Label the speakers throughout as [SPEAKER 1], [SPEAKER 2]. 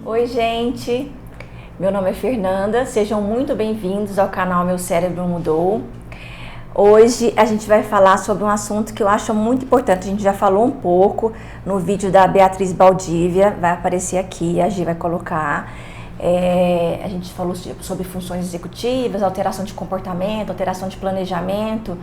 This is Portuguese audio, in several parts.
[SPEAKER 1] Oi, gente! Meu nome é Fernanda, sejam muito bem-vindos ao canal Meu Cérebro Mudou. Hoje a gente vai falar sobre um assunto que eu acho muito importante. A gente já falou um pouco no vídeo da Beatriz Baldívia, vai aparecer aqui, a Gi vai colocar. A gente falou sobre funções executivas, alteração de comportamento, alteração de planejamento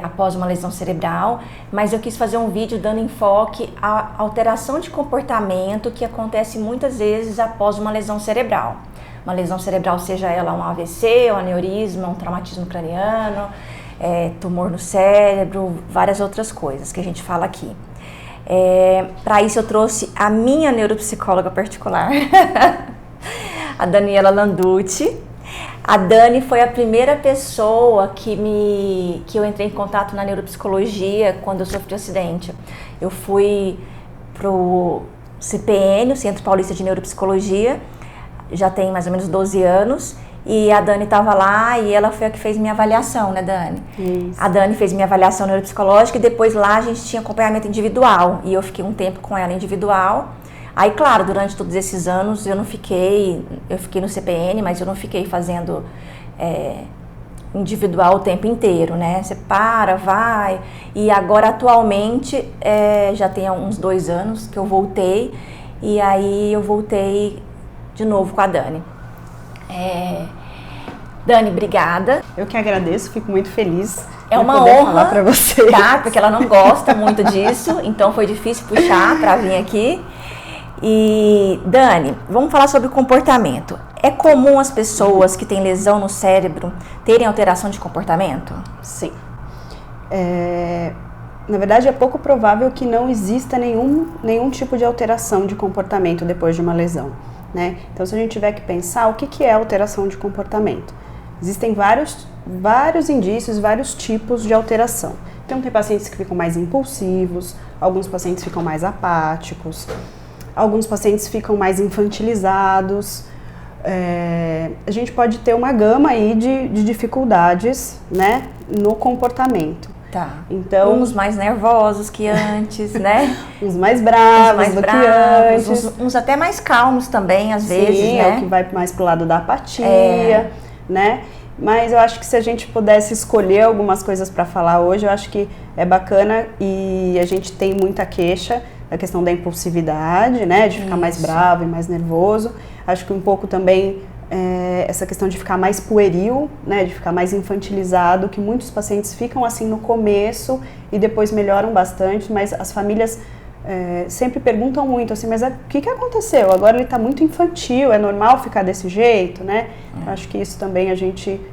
[SPEAKER 1] após uma lesão cerebral, mas eu quis fazer um vídeo dando enfoque à alteração de comportamento que acontece muitas vezes após uma lesão cerebral. Uma lesão cerebral, seja ela um AVC, um aneurisma, um traumatismo craniano, tumor no cérebro, várias outras coisas que a gente fala aqui. Para isso eu trouxe a minha neuropsicóloga particular, a Daniela Landucci. A Dani foi a primeira pessoa que eu entrei em contato na neuropsicologia quando eu sofri um acidente. Eu fui pro CPN, o Centro Paulista de Neuropsicologia, já tem mais ou menos 12 anos, e a Dani estava lá e ela foi a que fez minha avaliação, né, Dani? Isso. A Dani fez minha avaliação neuropsicológica e depois lá a gente tinha acompanhamento individual, e eu fiquei um tempo com ela individual. Aí, claro, durante todos esses anos eu fiquei no CPN, mas eu não fiquei fazendo individual o tempo inteiro, né? Você para, vai, e agora atualmente já tem uns 2 anos que eu voltei, e aí eu voltei de novo com a Dani. Dani, obrigada.
[SPEAKER 2] Eu que agradeço, fico muito feliz.
[SPEAKER 1] É uma honra
[SPEAKER 2] falar para você.
[SPEAKER 1] Tá? Porque ela não gosta muito disso, então foi difícil puxar para vir aqui. E, Dani, vamos falar sobre comportamento. É comum as pessoas que têm lesão no cérebro terem alteração de comportamento?
[SPEAKER 2] Sim. Na verdade, é pouco provável que não exista nenhum tipo de alteração de comportamento depois de uma lesão, né? Então, se a gente tiver que pensar, o que é alteração de comportamento? Existem vários indícios, vários tipos de alteração. Então, tem pacientes que ficam mais impulsivos, alguns pacientes ficam mais apáticos, alguns pacientes ficam mais infantilizados. A gente pode ter uma gama aí de dificuldades, né, no comportamento.
[SPEAKER 1] Tá.
[SPEAKER 2] Então,
[SPEAKER 1] uns mais nervosos que antes, né?
[SPEAKER 2] Uns mais bravos que antes.
[SPEAKER 1] Uns até mais calmos também, às vezes, né?
[SPEAKER 2] É o que vai mais pro lado da apatia, né? Mas eu acho que se a gente pudesse escolher algumas coisas para falar hoje, eu acho que é bacana, e a gente tem muita queixa da questão da impulsividade, né, de ficar mais bravo e mais nervoso. Acho que um pouco também essa questão de ficar mais pueril, né, de ficar mais infantilizado, que muitos pacientes ficam assim no começo e depois melhoram bastante, mas as famílias sempre perguntam muito assim, mas o que aconteceu? Agora ele está muito infantil, é normal ficar desse jeito, né? Acho que isso também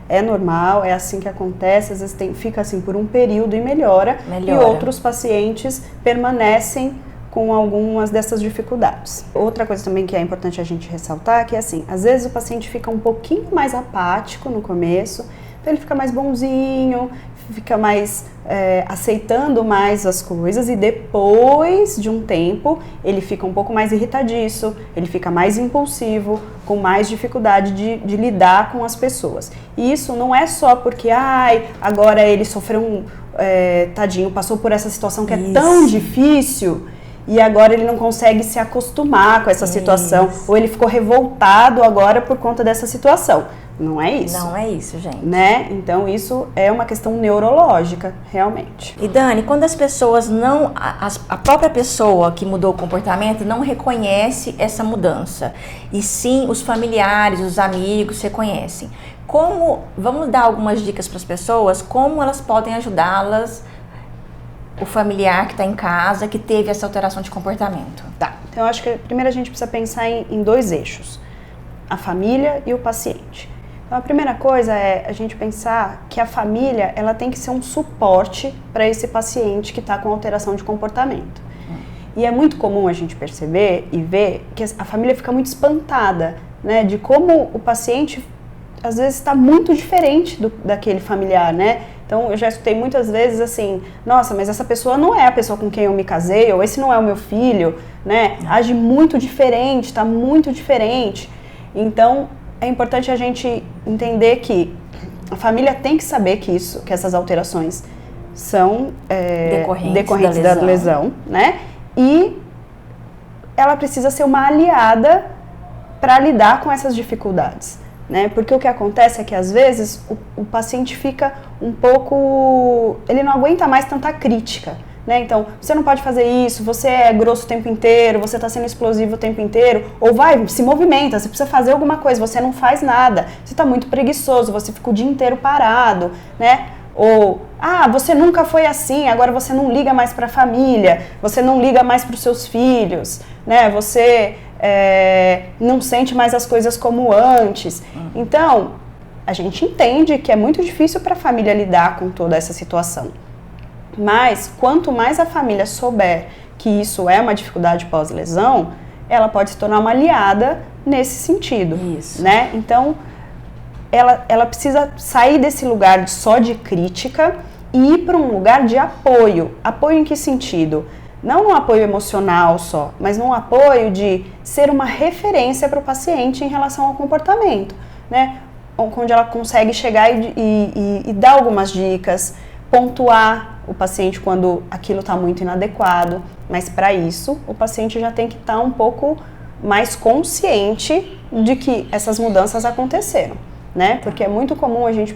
[SPEAKER 2] é normal, é assim que acontece, às vezes fica assim por um período e melhora. E outros pacientes permanecem com algumas dessas dificuldades. Outra coisa também que é importante a gente ressaltar, que é assim, às vezes o paciente fica um pouquinho mais apático no começo, então ele fica mais bonzinho, fica mais aceitando mais as coisas, e depois de um tempo ele fica um pouco mais irritadiço, ele fica mais impulsivo, com mais dificuldade de lidar com as pessoas. E isso não é só porque, agora ele sofreu tadinho, passou por essa situação que é tão difícil, e agora ele não consegue se acostumar com essa situação, ou ele ficou revoltado agora por conta dessa situação. Não é isso.
[SPEAKER 1] Não é isso, gente.
[SPEAKER 2] Né? Então isso é uma questão neurológica, realmente.
[SPEAKER 1] E Dani, quando as pessoas a própria pessoa que mudou o comportamento não reconhece essa mudança, e sim os familiares, os amigos reconhecem, vamos dar algumas dicas para as pessoas, como elas podem ajudá-las, o familiar que está em casa, que teve essa alteração de comportamento?
[SPEAKER 2] Tá, então eu acho que primeiro a gente precisa pensar em 2 eixos, a família e o paciente. Então a primeira coisa é a gente pensar que a família, ela tem que ser um suporte para esse paciente que está com alteração de comportamento. E é muito comum a gente perceber e ver que a família fica muito espantada, né, de como o paciente às vezes está muito diferente daquele familiar, né? Então, eu já escutei muitas vezes assim, nossa, mas essa pessoa não é a pessoa com quem eu me casei, ou esse não é o meu filho, né? Age muito diferente, está muito diferente. Então, é importante a gente entender que a família tem que saber que essas alterações são decorrentes da lesão, né? E ela precisa ser uma aliada para lidar com essas dificuldades, né? Porque o que acontece é que às vezes o paciente fica um pouco, ele não aguenta mais tanta crítica, né? Então, você não pode fazer isso, você é grosso o tempo inteiro, você está sendo explosivo o tempo inteiro, ou vai, se movimenta, você precisa fazer alguma coisa, você não faz nada, você está muito preguiçoso, você fica o dia inteiro parado, né? Ou, você nunca foi assim, agora você não liga mais para a família, você não liga mais para os seus filhos, né? Você não sente mais as coisas como antes. Então, a gente entende que é muito difícil para a família lidar com toda essa situação. Mas, quanto mais a família souber que isso é uma dificuldade pós-lesão, ela pode se tornar uma aliada nesse sentido.
[SPEAKER 1] Isso.
[SPEAKER 2] Né? Então, ela precisa sair desse lugar só de crítica e ir para um lugar de apoio. Apoio em que sentido? Não um apoio emocional só, mas num apoio de ser uma referência para o paciente em relação ao comportamento, né? Onde ela consegue chegar e dar algumas dicas, pontuar o paciente quando aquilo está muito inadequado, mas para isso o paciente já tem que estar um pouco mais consciente de que essas mudanças aconteceram, né? Porque é muito comum a gente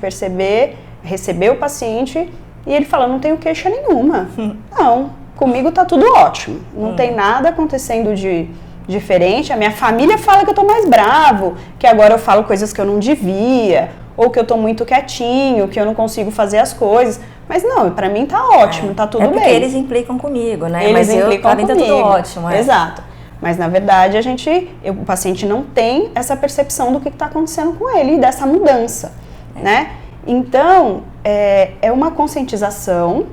[SPEAKER 2] receber o paciente e ele fala, não tenho queixa nenhuma. Não, comigo tá tudo ótimo, não tem nada acontecendo de diferente, a minha família fala que eu tô mais bravo, que agora eu falo coisas que eu não devia, ou que eu tô muito quietinho, que eu não consigo fazer as coisas, mas não, pra mim tá ótimo, tá tudo bem.
[SPEAKER 1] É porque eles implicam comigo, né?
[SPEAKER 2] Eles
[SPEAKER 1] mas
[SPEAKER 2] implicam
[SPEAKER 1] pra mim tá tudo ótimo.
[SPEAKER 2] Exato. Mas na verdade o paciente não tem essa percepção do que está acontecendo com ele e dessa mudança, né? Então, é uma conscientização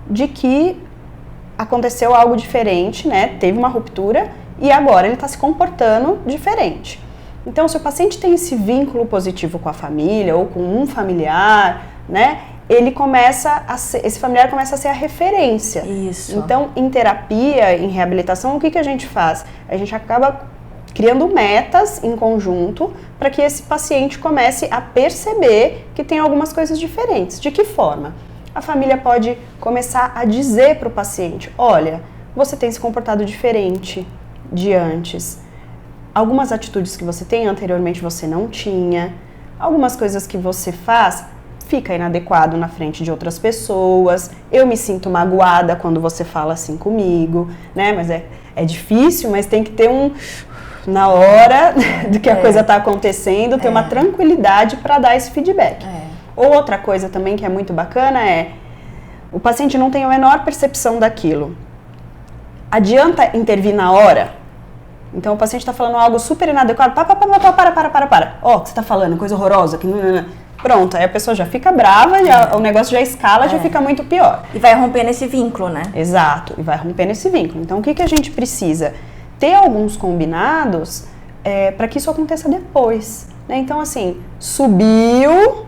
[SPEAKER 2] de que aconteceu algo diferente, né? Teve uma ruptura e agora ele está se comportando diferente. Então, se o paciente tem esse vínculo positivo com a família ou com um familiar, né? Esse familiar começa a ser a referência.
[SPEAKER 1] Isso.
[SPEAKER 2] Então, em terapia, em reabilitação, o que a gente faz? A gente acaba criando metas em conjunto para que esse paciente comece a perceber que tem algumas coisas diferentes. De que forma? A família pode começar a dizer para o paciente, olha, você tem se comportado diferente de antes. Algumas atitudes que você tem anteriormente você não tinha. Algumas coisas que você faz fica inadequado na frente de outras pessoas, eu me sinto magoada quando você fala assim comigo, né? Mas é difícil, mas tem que ter na hora do que a coisa está acontecendo, ter uma tranquilidade para dar esse feedback. Ou outra coisa também que é muito bacana o paciente não tem a menor percepção daquilo. Adianta intervir na hora? Então o paciente está falando algo super inadequado, para. Ó, o que você está falando, coisa horrorosa, que não. Pronto, aí a pessoa já fica brava, o negócio já escala, já fica muito pior.
[SPEAKER 1] E vai rompendo esse vínculo, né?
[SPEAKER 2] Exato, e vai rompendo esse vínculo. Então, o que a gente precisa? Ter alguns combinados para que isso aconteça depois. Né? Então, assim, subiu,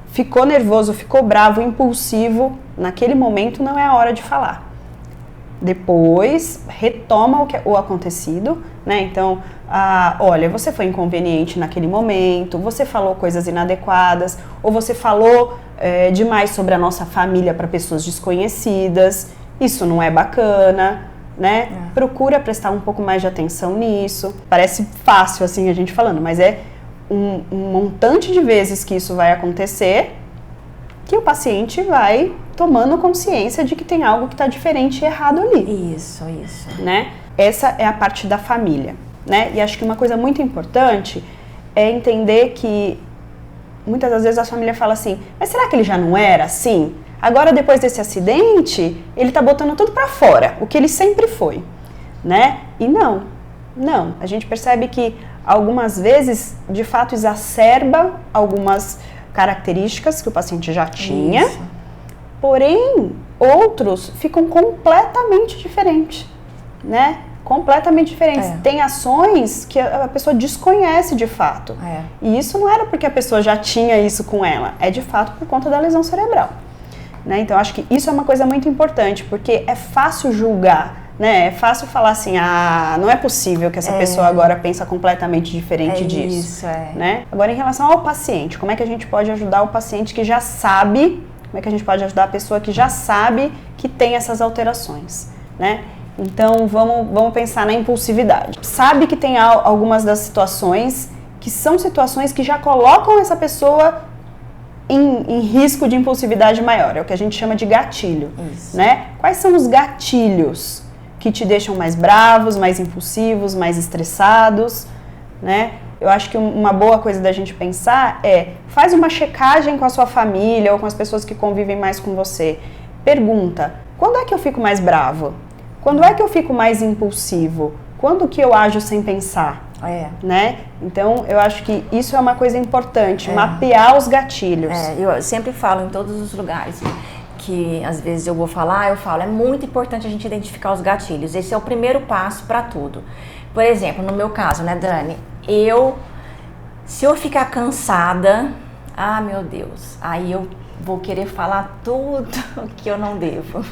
[SPEAKER 2] ficou nervoso, ficou bravo, impulsivo, naquele momento não é a hora de falar. Depois, retoma o acontecido, né? Então, olha, você foi inconveniente naquele momento, você falou coisas inadequadas, ou você falou demais sobre a nossa família para pessoas desconhecidas, isso não é bacana, né? Procura prestar um pouco mais de atenção nisso. Parece fácil assim a gente falando, mas é um montante de vezes que isso vai acontecer que o paciente vai tomando consciência de que tem algo que está diferente e errado ali.
[SPEAKER 1] Isso.
[SPEAKER 2] Né? Essa é a parte da família, né? E acho que uma coisa muito importante é entender que muitas das vezes a família fala assim, mas será que ele já não era assim? Agora, depois desse acidente, ele tá botando tudo pra fora, o que ele sempre foi, né? E não. A gente percebe que algumas vezes, de fato, exacerba algumas características que o paciente já tinha, Isso. Porém, outros ficam completamente diferentes, né? Completamente diferentes. Tem ações que a pessoa desconhece de fato. E isso não era porque a pessoa já tinha isso com ela, é de fato por conta da lesão cerebral. Né? Então, acho que isso é uma coisa muito importante, porque é fácil julgar, né? É fácil falar assim, não é possível que essa pessoa agora pensa completamente diferente disso. Né? Agora, em relação ao paciente, como é que a gente pode ajudar o paciente que já sabe, como é que a gente pode ajudar a pessoa que já sabe que tem essas alterações, né? Então, vamos pensar na impulsividade. Sabe que tem algumas das situações que são situações que já colocam essa pessoa em risco de impulsividade maior. É o que a gente chama de gatilho, né? Quais são os gatilhos que te deixam mais bravos, mais impulsivos, mais estressados, né? Eu acho que uma boa coisa da gente pensar faz uma checagem com a sua família ou com as pessoas que convivem mais com você. Pergunta, quando é que eu fico mais bravo? Quando é que eu fico mais impulsivo? Quando que eu ajo sem pensar? Né? Então, eu acho que isso é uma coisa importante, mapear os gatilhos.
[SPEAKER 1] Eu sempre falo em todos os lugares que às vezes eu vou falar, é muito importante a gente identificar os gatilhos. Esse é o primeiro passo para tudo. Por exemplo, no meu caso, né, Dani? Se eu ficar cansada, meu Deus, aí eu vou querer falar tudo que eu não devo.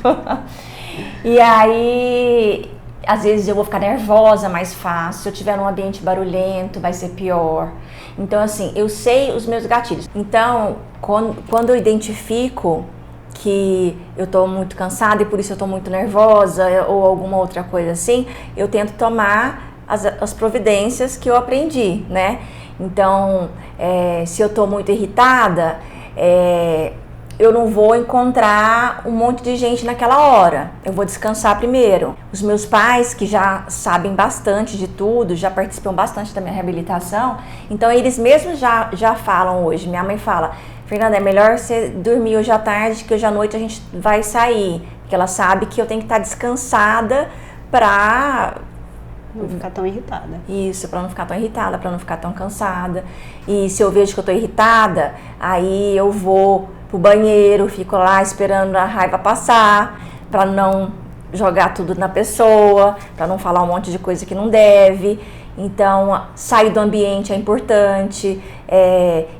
[SPEAKER 1] E aí, às vezes eu vou ficar nervosa mais fácil. Se eu estiver num ambiente barulhento, vai ser pior. Então, assim, eu sei os meus gatilhos. Então, quando eu identifico que eu tô muito cansada e por isso eu tô muito nervosa ou alguma outra coisa assim, eu tento tomar as providências que eu aprendi, né? Então, se eu tô muito irritada, eu não vou encontrar um monte de gente naquela hora. Eu vou descansar primeiro. Os meus pais, que já sabem bastante de tudo, já participam bastante da minha reabilitação, então eles mesmos já falam hoje. Minha mãe fala, Fernanda, é melhor você dormir hoje à tarde, que hoje à noite a gente vai sair. Porque ela sabe que eu tenho que estar descansada pra
[SPEAKER 2] não ficar tão irritada.
[SPEAKER 1] Isso, pra não ficar tão irritada, pra não ficar tão cansada. E se eu vejo que eu tô irritada, aí eu vou pro banheiro, fico lá esperando a raiva passar, pra não jogar tudo na pessoa, pra não falar um monte de coisa que não deve. Então, sair do ambiente é importante,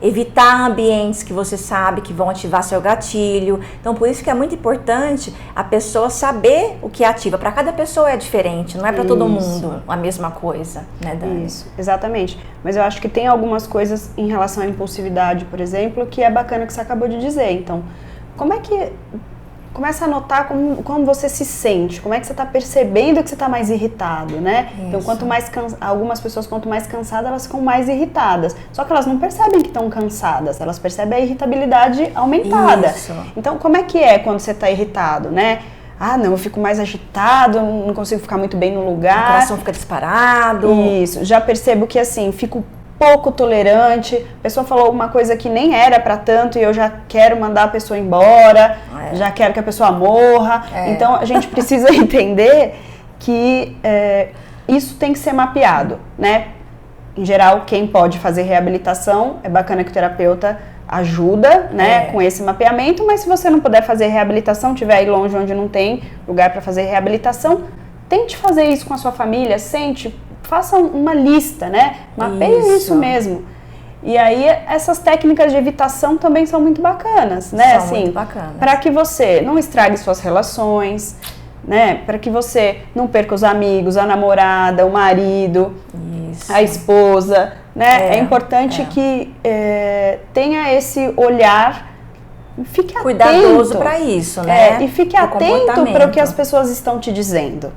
[SPEAKER 1] evitar ambientes que você sabe que vão ativar seu gatilho. Então, por isso que é muito importante a pessoa saber o que ativa. Para cada pessoa é diferente, não é para todo mundo a mesma coisa, né, Dani?
[SPEAKER 2] Isso, exatamente. Mas eu acho que tem algumas coisas em relação à impulsividade, por exemplo, que é bacana que você acabou de dizer. Então, como é que... Começa a notar como você se sente, como é que você está percebendo que você está mais irritado, né? Isso. Então, algumas pessoas, quanto mais cansadas, elas ficam mais irritadas. Só que elas não percebem que estão cansadas, elas percebem a irritabilidade aumentada.
[SPEAKER 1] Isso.
[SPEAKER 2] Então, como é que é quando você está irritado, né? Não, eu fico mais agitado, não consigo ficar muito bem no lugar.
[SPEAKER 1] O coração fica disparado.
[SPEAKER 2] Isso, já percebo que assim, fico pouco tolerante, a pessoa falou alguma coisa que nem era pra tanto e eu já quero mandar a pessoa embora, já quero que a pessoa morra. Então a gente precisa entender que isso tem que ser mapeado, né? Em geral, quem pode fazer reabilitação, é bacana que o terapeuta ajuda, né, com esse mapeamento, mas se você não puder fazer reabilitação, estiver aí longe onde não tem lugar para fazer reabilitação, tente fazer isso com a sua família, faça uma lista, né? Mapeie isso mesmo. E aí, essas técnicas de evitação também são muito bacanas, né?
[SPEAKER 1] São muito bacanas.
[SPEAKER 2] Para que você não estrague suas relações, né? Para que você não perca os amigos, a namorada, o marido, a esposa, né? É importante que tenha esse olhar, fique
[SPEAKER 1] cuidadoso para isso, né?
[SPEAKER 2] E fique atento para o que as pessoas estão te dizendo,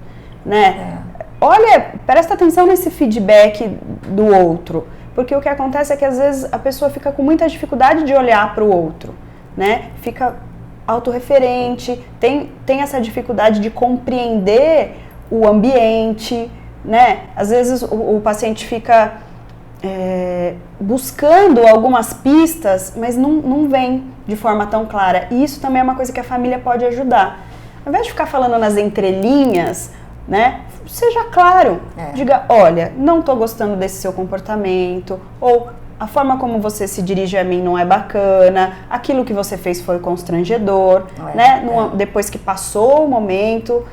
[SPEAKER 2] né? Olha, presta atenção nesse feedback do outro, porque o que acontece é que às vezes a pessoa fica com muita dificuldade de olhar para o outro, né? Fica autorreferente, tem essa dificuldade de compreender o ambiente, né? Às vezes o paciente fica buscando algumas pistas, mas não vem de forma tão clara. E isso também é uma coisa que a família pode ajudar. Ao invés de ficar falando nas entrelinhas, né? Seja claro, diga, olha, não estou gostando desse seu comportamento, ou a forma como você se dirige a mim não é bacana, aquilo que você fez foi constrangedor, né? Depois que passou o momento,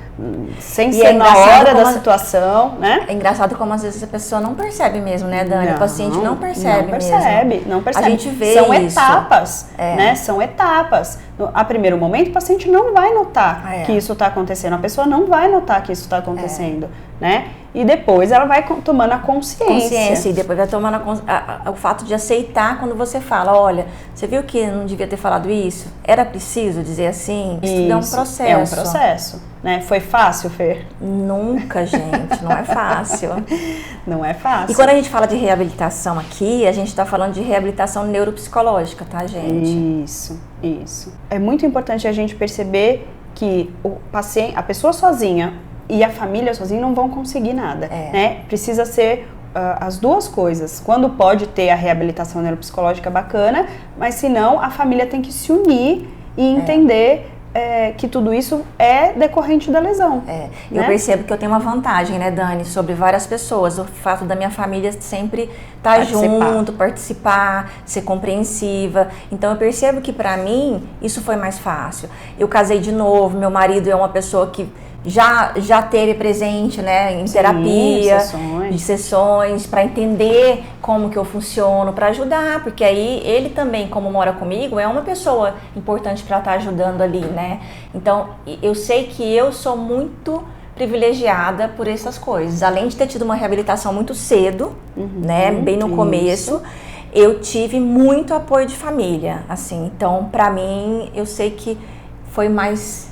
[SPEAKER 2] sem ser na hora da situação, né?
[SPEAKER 1] É engraçado como às vezes a pessoa não percebe mesmo, né, Dani? O paciente não percebe mesmo.
[SPEAKER 2] Não percebe.
[SPEAKER 1] A gente vê
[SPEAKER 2] São
[SPEAKER 1] isso.
[SPEAKER 2] etapas, né? São etapas. A primeiro momento, o paciente não vai notar que isso está acontecendo. A pessoa não vai notar que isso está acontecendo, né? E depois ela vai tomando a consciência.
[SPEAKER 1] E depois vai tomando o fato de aceitar quando você fala, olha, você viu que não devia ter falado isso? Era preciso dizer assim? Isso é um processo.
[SPEAKER 2] É um processo, né? Foi fácil, Fer?
[SPEAKER 1] Nunca, gente, não é fácil.
[SPEAKER 2] Não é fácil.
[SPEAKER 1] E quando a gente fala de reabilitação aqui, a gente está falando de reabilitação neuropsicológica, tá, gente?
[SPEAKER 2] Isso. É muito importante a gente perceber que o paciente, a pessoa sozinha e a família sozinha não vão conseguir nada, né? Precisa ser as duas coisas. Quando pode ter a reabilitação neuropsicológica bacana, mas se não, a família tem que se unir e entender que tudo isso é decorrente da lesão.
[SPEAKER 1] Né? Eu percebo que eu tenho uma vantagem, né, Dani, sobre várias pessoas. O fato da minha família sempre estar junto, participar, ser compreensiva. Então eu percebo que pra mim isso foi mais fácil. Eu casei de novo, meu marido é uma pessoa que já teve presente, né, em terapia, sessões para entender como que eu funciono, para ajudar, porque aí ele também, como mora comigo, é uma pessoa importante para estar ajudando ali, né? Então, eu sei que eu sou muito privilegiada por essas coisas. Além de ter tido uma reabilitação muito cedo, né, bem no começo, eu tive muito apoio de família, assim. Então, para mim, eu sei que foi mais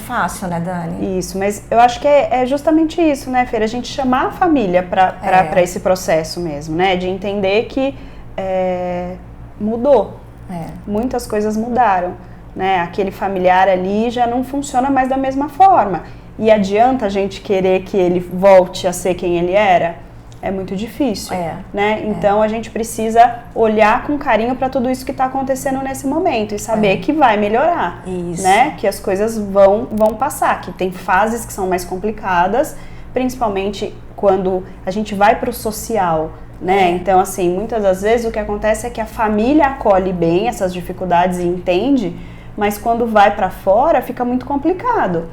[SPEAKER 1] fácil, né, Dani?
[SPEAKER 2] Isso, mas eu acho que é justamente isso, né, Fer? A gente chamar a família para esse processo mesmo, né? De entender que mudou. Muitas coisas mudaram, né? Aquele familiar ali já não funciona mais da mesma forma. E adianta a gente querer que ele volte a ser quem ele era? É muito difícil, né? Então a gente precisa olhar com carinho para tudo isso que está acontecendo nesse momento e saber que vai melhorar, né? Que as coisas vão passar, que tem fases que são mais complicadas, principalmente quando a gente vai para o social, né? Então, assim, muitas das vezes o que acontece é que a família acolhe bem essas dificuldades e entende, mas quando vai para fora fica muito complicado.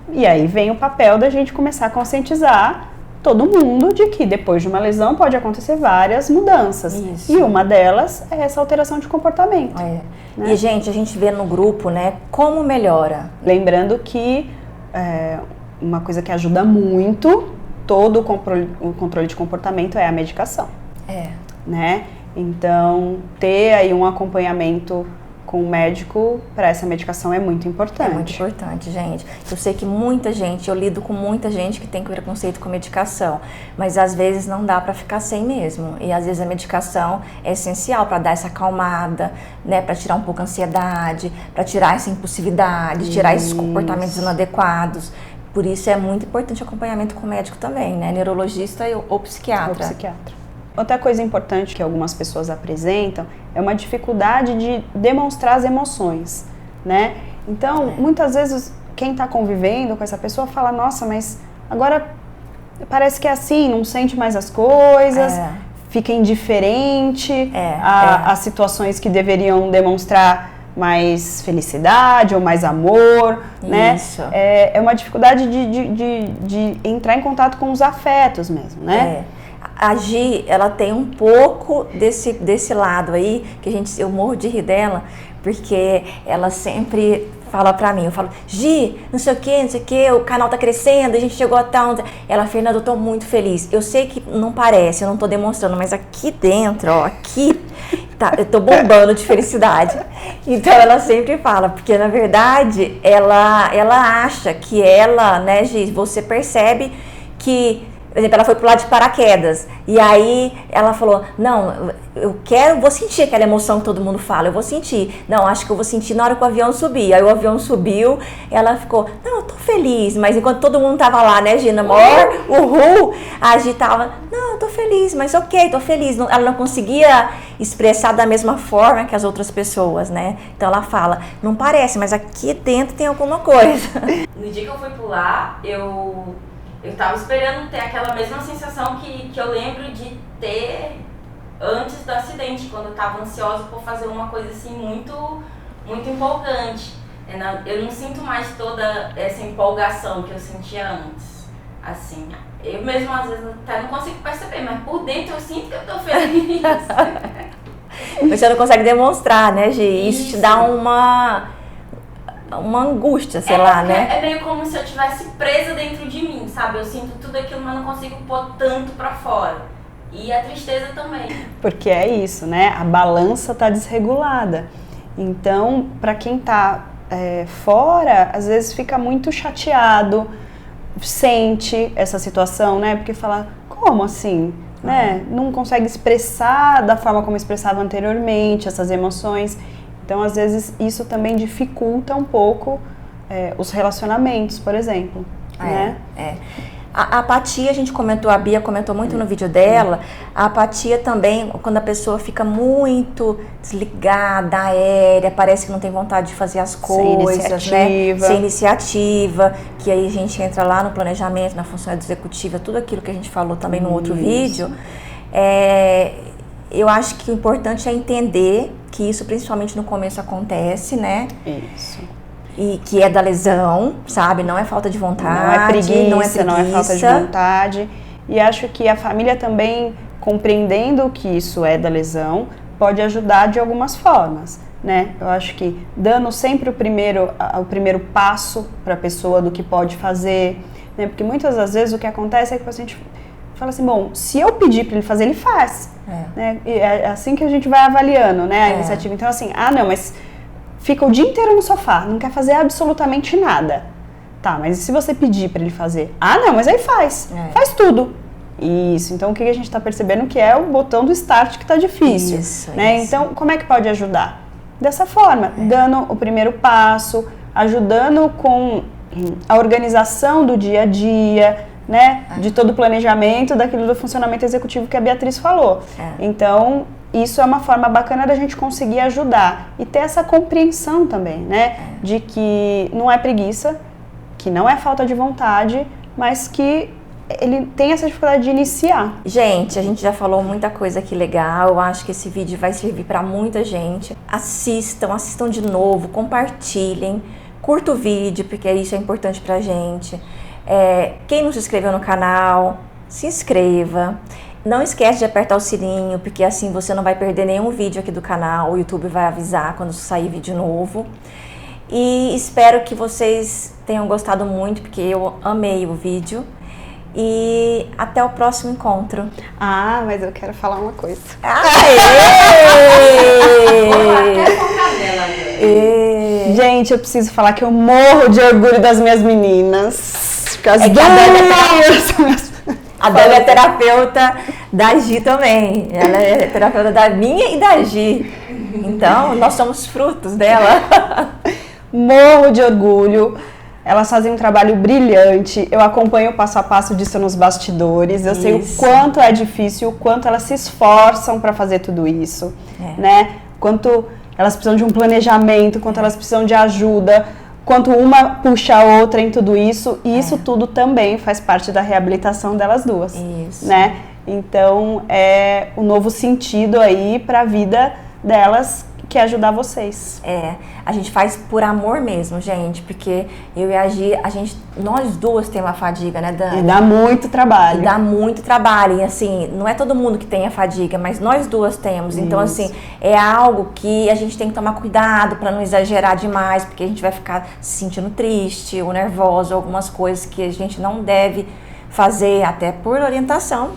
[SPEAKER 2] E aí vem o papel da gente começar a conscientizar todo mundo de que depois de uma lesão pode acontecer várias mudanças. E uma delas é essa alteração de comportamento. Né?
[SPEAKER 1] E, gente, a gente vê no grupo, né, como melhora.
[SPEAKER 2] Lembrando que uma coisa que ajuda muito todo o controle de comportamento é a medicação. Né? Então, ter aí um acompanhamento com o médico para essa medicação é muito importante.
[SPEAKER 1] É muito importante, gente. Eu sei que muita gente, eu lido com muita gente que tem preconceito com medicação, mas às vezes não dá para ficar sem mesmo. E às vezes a medicação é essencial para dar essa acalmada, né, para tirar um pouco a ansiedade, para tirar essa impulsividade, tirar esses comportamentos inadequados. Por isso é muito importante o acompanhamento com o médico também, né, neurologista ou psiquiatra.
[SPEAKER 2] Outra coisa importante que algumas pessoas apresentam é uma dificuldade de demonstrar as emoções, né? Então, muitas vezes, quem está convivendo com essa pessoa fala, nossa, mas agora parece que é assim, não sente mais as coisas, fica indiferente a situações que deveriam demonstrar mais felicidade ou mais amor, né? É uma dificuldade de entrar em contato com os afetos mesmo, né?
[SPEAKER 1] A Gi, ela tem um pouco desse lado aí, que eu morro de rir dela, porque ela sempre fala pra mim, eu falo, Gi, não sei o que, o canal tá crescendo, a gente chegou a tal... Ela, Fernanda, eu tô muito feliz. Eu sei que não parece, eu não tô demonstrando, mas aqui dentro, ó, aqui, tá, eu tô bombando de felicidade. Então ela sempre fala, porque na verdade, ela acha que ela, né, Gi, você percebe que... Por exemplo, ela foi pro lado de paraquedas, e aí ela falou, não, vou sentir aquela emoção que todo mundo fala, eu vou sentir. Não, acho que eu vou sentir na hora que o avião subir. Aí o avião subiu, ela ficou, não, eu tô feliz. Mas enquanto todo mundo tava lá, né, Gina, maior, uhul, a Gi tava, não, eu tô feliz, mas ok, tô feliz. Ela não conseguia expressar da mesma forma que as outras pessoas, né? Então ela fala, não parece, mas aqui dentro tem alguma coisa.
[SPEAKER 3] No dia que eu fui pular, eu tava esperando ter aquela mesma sensação que eu lembro de ter antes do acidente, quando eu tava ansiosa por fazer uma coisa assim muito, muito empolgante. Eu não sinto mais toda essa empolgação que eu sentia antes. Assim, eu mesmo às vezes até não consigo perceber, mas por dentro eu sinto que eu tô feliz.
[SPEAKER 1] Você não consegue demonstrar, né, Gi? Isso te dá uma angústia, sei lá, né?
[SPEAKER 3] É meio como se eu estivesse presa dentro de mim, sabe? Eu sinto tudo aquilo, mas não consigo pôr tanto pra fora. E a tristeza também.
[SPEAKER 2] Porque é isso, né? A balança tá desregulada. Então, pra quem tá fora, às vezes fica muito chateado, sente essa situação, né? Porque fala, como assim? Né? Não consegue expressar da forma como expressava anteriormente essas emoções. Então, às vezes, isso também dificulta um pouco os relacionamentos, por exemplo. Né?
[SPEAKER 1] A apatia, a gente comentou, a Bia comentou muito no vídeo dela, a apatia também, quando a pessoa fica muito desligada, aérea, parece que não tem vontade de fazer as coisas, né? Sem iniciativa, que aí a gente entra lá no planejamento, na função executiva, tudo aquilo que a gente falou também no outro vídeo. Eu acho que o importante é entender que isso principalmente no começo acontece, né?
[SPEAKER 2] Isso.
[SPEAKER 1] E que é da lesão, sabe? Não é falta de vontade,
[SPEAKER 2] não é preguiça, não é falta de vontade. E acho que a família também, compreendendo que isso é da lesão, pode ajudar de algumas formas, né? Eu acho que dando sempre o primeiro passo para a pessoa do que pode fazer, né? Porque muitas das vezes o que acontece é que o paciente fala assim, bom, se eu pedir para ele fazer, ele faz. Né? E é assim que a gente vai avaliando, né, a iniciativa. Então assim, não, mas fica o dia inteiro no sofá, não quer fazer absolutamente nada. Tá, mas e se você pedir para ele fazer? Não, mas aí faz. Faz tudo. Isso, então o que a gente está percebendo que é o botão do start que está difícil. Isso. Então, como é que pode ajudar? Dessa forma, dando o primeiro passo, ajudando com a organização do dia a dia, né? De todo o planejamento, daquilo do funcionamento executivo que a Beatriz falou. Então, isso é uma forma bacana da gente conseguir ajudar e ter essa compreensão também, né? De que não é preguiça, que não é falta de vontade, mas que ele tem essa dificuldade de iniciar.
[SPEAKER 1] Gente, a gente já falou muita coisa aqui legal, eu acho que esse vídeo vai servir para muita gente. Assistam de novo, compartilhem, curta o vídeo, porque isso é importante pra gente. Quem não se inscreveu no canal, se inscreva. Não esquece de apertar o sininho, porque assim você não vai perder nenhum vídeo aqui do canal. O YouTube vai avisar quando sair vídeo novo. E espero que vocês tenham gostado muito, porque eu amei o vídeo. E até o próximo encontro.
[SPEAKER 2] Mas eu quero falar uma coisa. Gente, eu preciso falar que eu morro de orgulho das minhas meninas.
[SPEAKER 1] A Dani é terapeuta da Gi também. Ela é terapeuta da minha e da Gi. Então, nós somos frutos dela.
[SPEAKER 2] Morro de orgulho. Elas fazem um trabalho brilhante. Eu acompanho o passo a passo disso nos bastidores. Eu sei o quanto é difícil, o quanto elas se esforçam para fazer tudo isso, né? Quanto elas precisam de um planejamento, quanto elas precisam de ajuda, quanto uma puxa a outra em tudo isso. E isso tudo também faz parte da reabilitação delas duas, né? Então, é um novo sentido aí para a vida delas, que é ajudar vocês.
[SPEAKER 1] A gente faz por amor mesmo, gente, porque eu e a Gi, nós duas temos a fadiga, né, Dani?
[SPEAKER 2] E dá muito trabalho.
[SPEAKER 1] E assim, não é todo mundo que tem a fadiga, mas nós duas temos. Então, assim, é algo que a gente tem que tomar cuidado para não exagerar demais, porque a gente vai ficar se sentindo triste ou nervosa, algumas coisas que a gente não deve fazer, até por orientação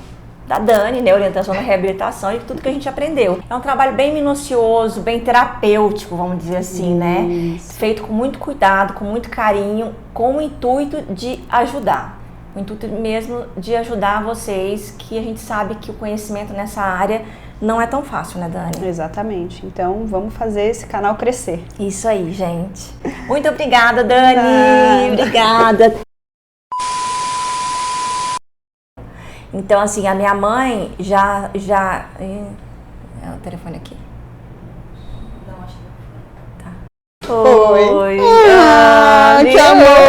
[SPEAKER 1] da Dani, né, orientação na reabilitação e tudo que a gente aprendeu. É um trabalho bem minucioso, bem terapêutico, vamos dizer assim, né? Feito com muito cuidado, com muito carinho, com o intuito de ajudar. O intuito mesmo de ajudar vocês, que a gente sabe que o conhecimento nessa área não é tão fácil, né, Dani?
[SPEAKER 2] Exatamente. Então, vamos fazer esse canal crescer.
[SPEAKER 1] Isso aí, gente. Muito obrigada, Dani. Obrigada. Então, assim, a minha mãe já... É o telefone aqui.
[SPEAKER 3] Não, acho que
[SPEAKER 1] Tá. Oi.
[SPEAKER 2] Que amor!